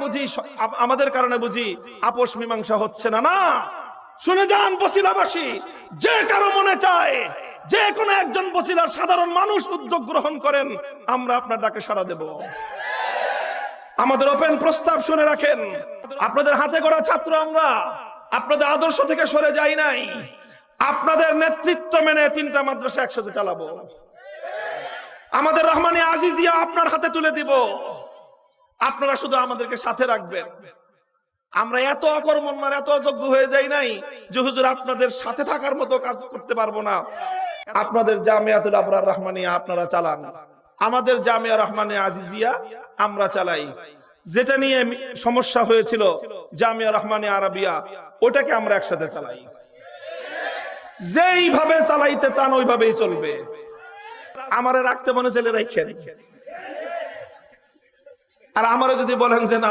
বুঝি আমাদের কারণে বুঝি আপোষ মীমাংসা হচ্ছে না। না, শুনে যান বছিলাবাসী, যে কারো মনে চায় যে কোনো একজন বছিলার সাধারণ মানুষ উদ্যোগ গ্রহণ করেন, আমরা আপনার ডাকে সাড়া দেব। আমাদের ওপেন প্রস্তাব শুনে রাখেন, আপনাদের হাতে গড়া ছাত্র আমরা, আপনাদের আদর্শ থেকে সরে যাই নাই। আপনাদের নেতৃত্ব মেনে 3টা মাদ্রাসা একসাথে চালাবো। আমাদের রহমানী আজিজিয়া আপনার হাতে তুলে দিব, আপনারা শুধু আমাদেরকে সাথে রাখবেন। আমরা এত অকর্মণ্য এত অযোগ্য হয়ে যাই নাই যে হুজুর আপনাদের সাথে থাকার মতো কাজ করতে পারবো না। আপনাদের জামিয়াতুল আবরার রহমানিয়া আপনারা চালান, আমাদের জামিয়া রহমানিয়া আজিজিয়া আমরা চালাই। যেটা নিয়ে সমস্যা হয়েছিল জামিয়া রহমানিয়া আরাবিয়া, ওটাকে আমরা একসাথে চালাই। যেইভাবে চালাইতে চান ওইভাবেই চলবে। আমারে রাখতে মনে চাইলে রাখেন, আর আমারে যদি বলেন যে না